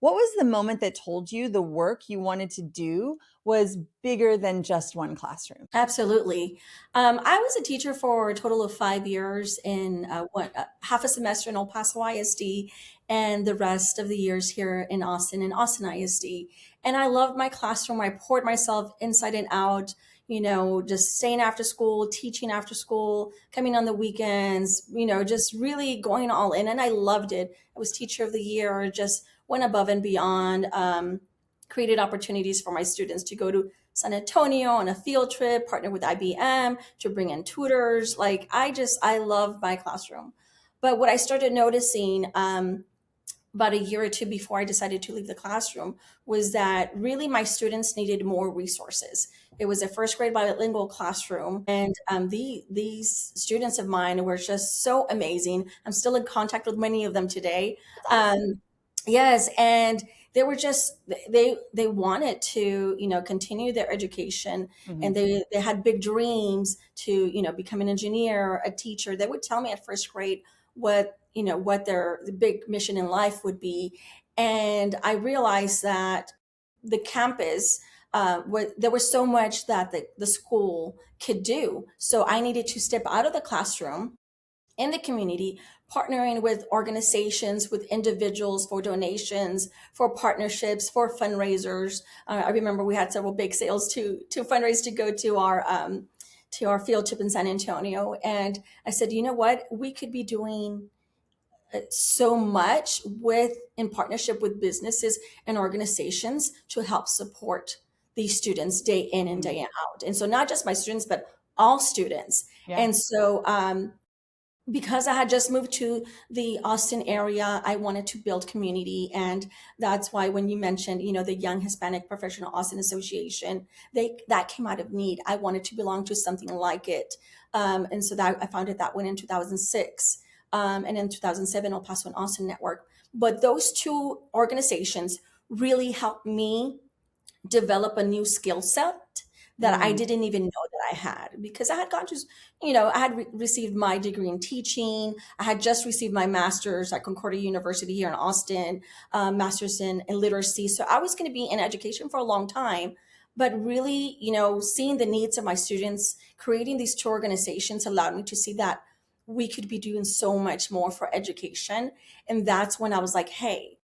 What was the moment that told you the work you wanted to do was bigger than just one classroom? Absolutely. I was a teacher for a total of 5 years in half a semester in El Paso ISD and the rest of the years here in Austin ISD. And I loved my classroom. I poured myself inside and out, just staying after school, teaching after school, coming on the weekends, just really going all in. And I loved it. I was teacher of the year, just went above and beyond, created opportunities for my students to go to San Antonio on a field trip, partner with IBM to bring in tutors. I love my classroom. But what I started noticing about a year or two before I decided to leave the classroom was that really my students needed more resources. It was a first grade bilingual classroom, and these students of mine were just so amazing. I'm still in contact with many of them today. Awesome. Yes, and they were just they wanted to, continue their education, and Mhm. they had big dreams to, become an engineer, a teacher. They would tell me at first grade what their the big mission in life would be. And I realized that the campus there was so much that the school could do. So I needed to step out of the classroom in the community, partnering with organizations, with individuals for donations, for partnerships, for fundraisers. I remember we had several big sales to fundraise to go to our field trip in San Antonio, and I said, you know what, we could be doing so much with in partnership with businesses and organizations to help support these students day in and day Mhm. out. And so not just my students, but all students. Yeah. And so because I had just moved to the Austin area, I wanted to build community. And that's why when you mentioned, the Young Hispanic Professional Austin Association, that came out of need. I wanted to belong to something like it. And so that I founded that one in 2006. And in 2007, El Paso and Austin Network. But those two organizations really helped me develop a new skill set that I Mm. didn't even know that I had, because I had gone to, I had received my degree in teaching. I had just received my master's at Concordia University here in Austin, master's in literacy. So I was going to be in education for a long time. But really, seeing the needs of my students, creating these two organizations allowed me to see that we could be doing so much more for education. And that's when I was like, hey,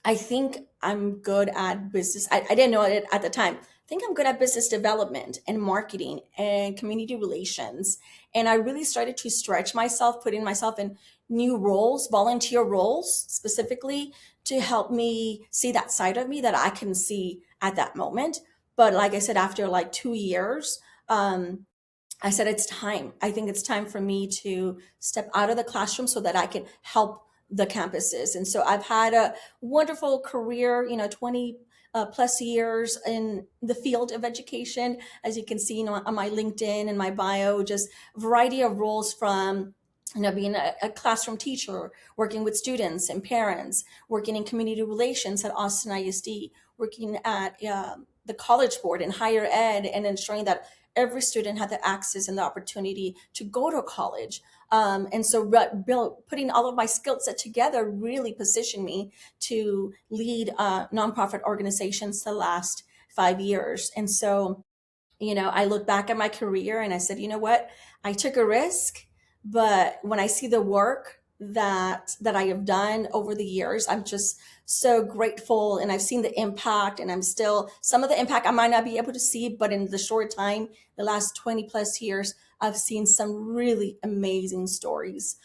I think I'm good at business. I didn't know it at the time. I think I'm good at business development and marketing and community relations. And I really started to stretch myself, putting myself in new roles, volunteer roles specifically, to help me see that side of me that I can see at that moment. But like I said, after like 2 years, I said, it's time. I think it's time for me to step out of the classroom so that I can help the campuses. And so I've had a wonderful career, 20 plus years in the field of education. As you can see, on my LinkedIn and my bio, just a variety of roles from being a classroom teacher, working with students and parents, working in community relations at Austin ISD, working at the college board in higher ed, and ensuring that every student had the access and the opportunity to go to college. And so putting all of my skill set together really positioned me to lead nonprofit organizations the last 5 years. And so, I look back at my career and I said, you know what? I took a risk, but when I see the work that I have done over the years, I'm just so grateful, and I've seen the impact, and I'm still some of the impact I might not be able to see, but in the short time, the last 20 plus years, I've seen some really amazing stories